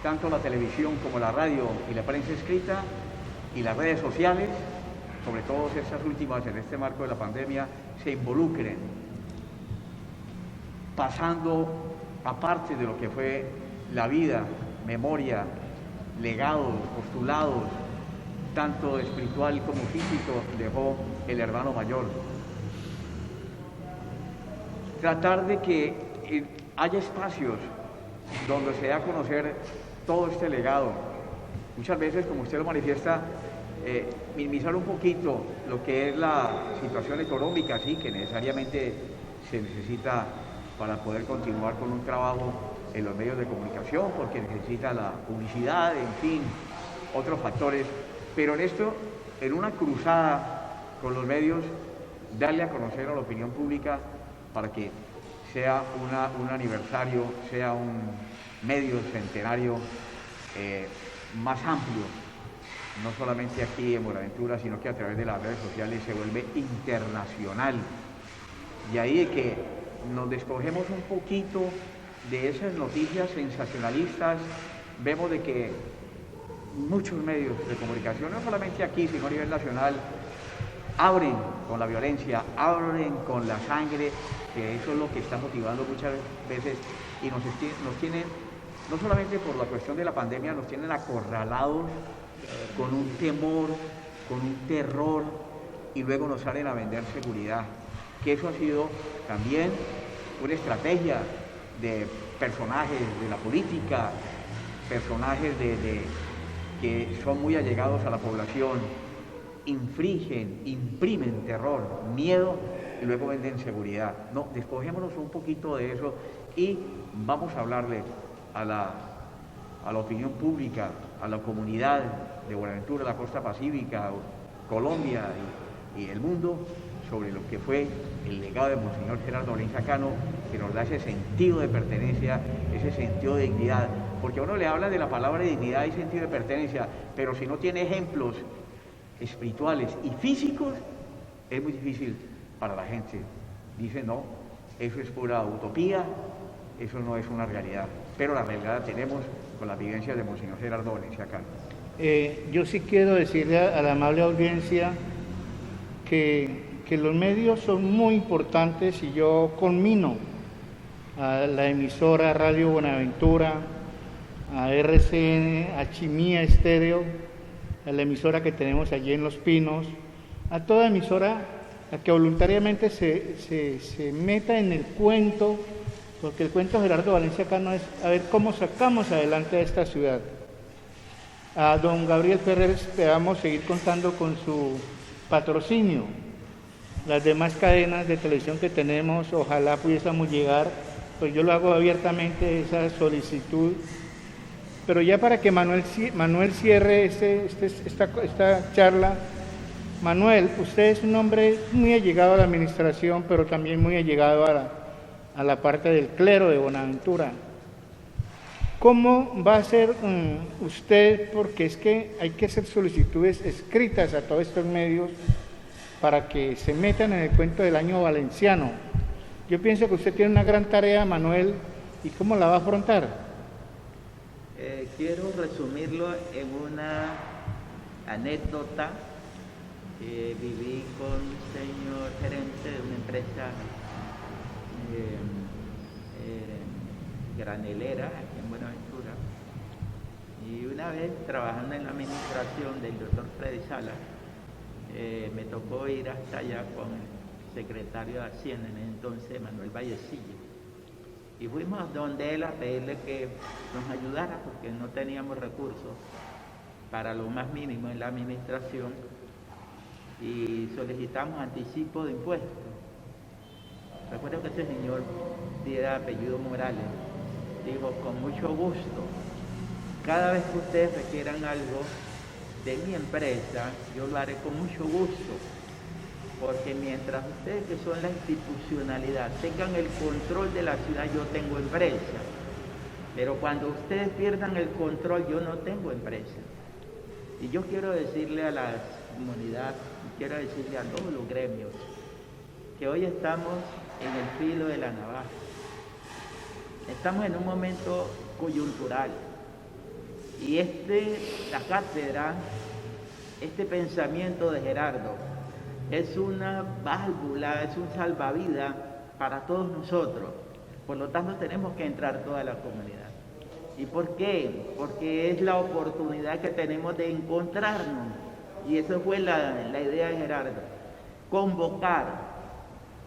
tanto la televisión como la radio y la prensa escrita y las redes sociales, sobre todo estas últimas en este marco de la pandemia, se involucren, pasando aparte de lo que fue la vida, memoria, legados, postulados, tanto espiritual como físico, dejó el hermano mayor. Tratar de que haya espacios donde se dé a conocer todo este legado. Muchas veces, como usted lo manifiesta, minimizar un poquito lo que es la situación económica, sí, que necesariamente se necesita para poder continuar con un trabajo en los medios de comunicación, porque necesita la publicidad, en fin, otros factores, pero en esto, en una cruzada con los medios, darle a conocer a la opinión pública para que sea un aniversario, sea un medio centenario más amplio, no solamente aquí en Buenaventura, sino que a través de las redes sociales se vuelve internacional. Y ahí es que nos despojemos un poquito de esas noticias sensacionalistas. Vemos de que muchos medios de comunicación, no solamente aquí, sino a nivel nacional, abren con la violencia, abren con la sangre, que eso es lo que está motivando muchas veces, y nos tienen, no solamente por la cuestión de la pandemia, nos tienen acorralados con un temor, con un terror, y luego nos salen a vender seguridad, que eso ha sido también una estrategia de personajes de la política, personajes que son muy allegados a la población, imprimen terror, miedo, y luego venden seguridad. No, despojémonos un poquito de eso y vamos a hablarle a la opinión pública, a la comunidad de Buenaventura, la costa pacífica, Colombia y el mundo, sobre lo que fue el legado de Monseñor Gerardo Valencia Cano, que nos da ese sentido de pertenencia, ese sentido de dignidad, porque a uno le habla de la palabra dignidad y sentido de pertenencia, pero si no tiene ejemplos espirituales y físicos, es muy difícil para la gente. Dice, no, eso es pura utopía, eso no es una realidad. Pero la realidad la tenemos con las vivencias de Monseñor Gerardo Valencia Cano. Yo sí quiero decirle a la amable audiencia que los medios son muy importantes y yo conmino a la emisora Radio Buenaventura, a RCN, a Chimía Estéreo, a la emisora que tenemos allí en Los Pinos, a toda emisora a que voluntariamente se meta en el cuento, porque el cuento de Gerardo Valencia Cano es a ver cómo sacamos adelante a esta ciudad. A don Gabriel Ferrer esperamos seguir contando con su patrocinio. Las demás cadenas de televisión que tenemos, ojalá pudiésemos llegar, pues yo lo hago abiertamente, esa solicitud. Pero ya para que Manuel cierre esta charla, Manuel, usted es un hombre muy allegado a la administración, pero también muy allegado a la parte del clero de Buenaventura. ¿Cómo va a hacer usted, porque es que hay que hacer solicitudes escritas a todos estos medios para que se metan en el cuento del año valenciano? Yo pienso que usted tiene una gran tarea, Manuel, ¿y cómo la va a afrontar? Quiero resumirlo en una anécdota. Viví con un señor gerente de una empresa granelera aquí en Buenaventura, y una vez trabajando en la administración del doctor Freddy Sala, me tocó ir hasta allá con el secretario de Hacienda en ese entonces, Manuel Vallecillo, y fuimos donde él a pedirle que nos ayudara porque no teníamos recursos para lo más mínimo en la administración, y solicitamos anticipo de impuestos. Recuerdo que ese señor, de apellido Morales, dijo: con mucho gusto, cada vez que ustedes requieran algo de mi empresa, yo lo haré con mucho gusto, porque mientras ustedes, que son la institucionalidad, tengan el control de la ciudad, yo tengo empresa, pero cuando ustedes pierdan el control, yo no tengo empresa. Y yo quiero decirle a la comunidad, quiero decirle a todos los gremios, que hoy estamos en el filo de la navaja. Estamos en un momento coyuntural, y la cátedra, este pensamiento de Gerardo, es una válvula, es un salvavidas para todos nosotros. Por lo tanto, tenemos que entrar toda la comunidad. ¿Y por qué? Porque es la oportunidad que tenemos de encontrarnos, y esa fue la idea de Gerardo: convocar,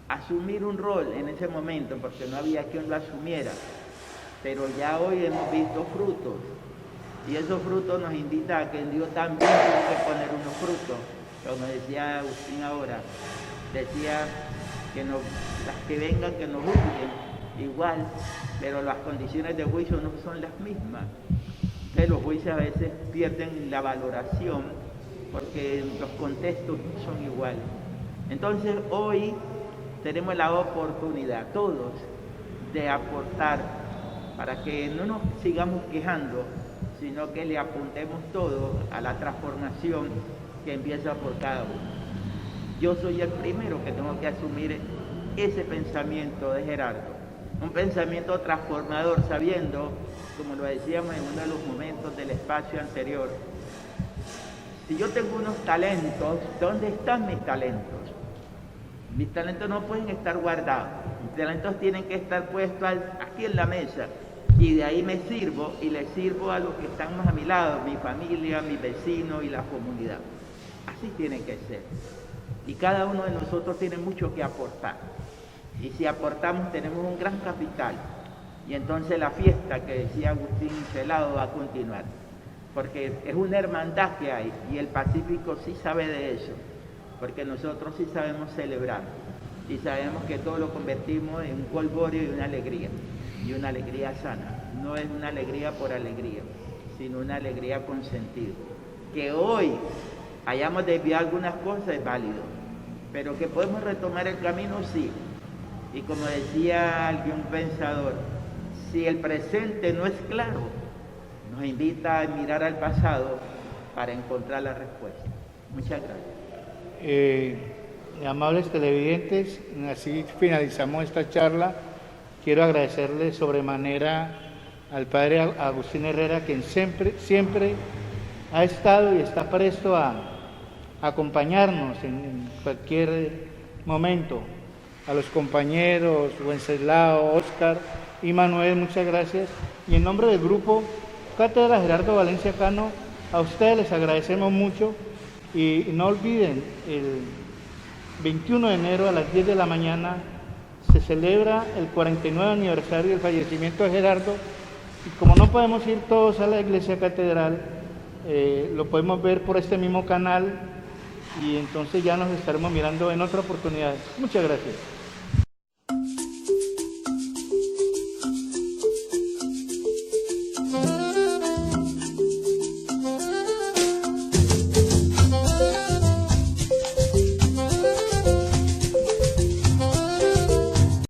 asumir un rol en ese momento, porque no había quien lo asumiera, pero ya hoy hemos visto frutos, y esos frutos nos invitan a que en Dios también tiene que poner unos frutos. Como decía Agustín ahora, decía que las que vengan, que nos juzguen igual, pero las condiciones de juicio no son las mismas. Entonces los juicios a veces pierden la valoración porque los contextos no son iguales. Entonces hoy tenemos la oportunidad todos de aportar para que no nos sigamos quejando, sino que le apuntemos todo a la transformación que empieza por cada uno. Yo soy el primero que tengo que asumir ese pensamiento de Gerardo, un pensamiento transformador, sabiendo, como lo decíamos en uno de los momentos del espacio anterior, si yo tengo unos talentos, ¿dónde están mis talentos? Mis talentos no pueden estar guardados, mis talentos tienen que estar puestos aquí en la mesa, y de ahí me sirvo, y le sirvo a los que están más a mi lado, mi familia, mis vecinos y la comunidad. Así tiene que ser. Y cada uno de nosotros tiene mucho que aportar. Y si aportamos, tenemos un gran capital. Y entonces la fiesta que decía Agustín Celado va a continuar. Porque es una hermandad que hay, y el Pacífico sí sabe de eso. Porque nosotros sí sabemos celebrar. Y sabemos que todo lo convertimos en un colgorio y una alegría sana. No es una alegría por alegría, sino una alegría con sentido. Que hoy hayamos desviado algunas cosas es válido, pero que podemos retomar el camino, sí. Y como decía algún pensador, si el presente no es claro, nos invita a mirar al pasado para encontrar la respuesta. Muchas gracias. amables televidentes, así finalizamos esta charla. Quiero agradecerle sobremanera al padre Agustín Herrera, quien siempre ha estado y está presto a acompañarnos en cualquier momento. A los compañeros Wenceslao, Oscar y Manuel, muchas gracias. Y en nombre del grupo Cátedra Gerardo Valencia Cano, a ustedes les agradecemos mucho y no olviden, el 21 de enero a las 10 de la mañana se celebra el 49 aniversario del fallecimiento de Gerardo, y como no podemos ir todos a la iglesia catedral, lo podemos ver por este mismo canal, y entonces ya nos estaremos mirando en otra oportunidad. Muchas gracias.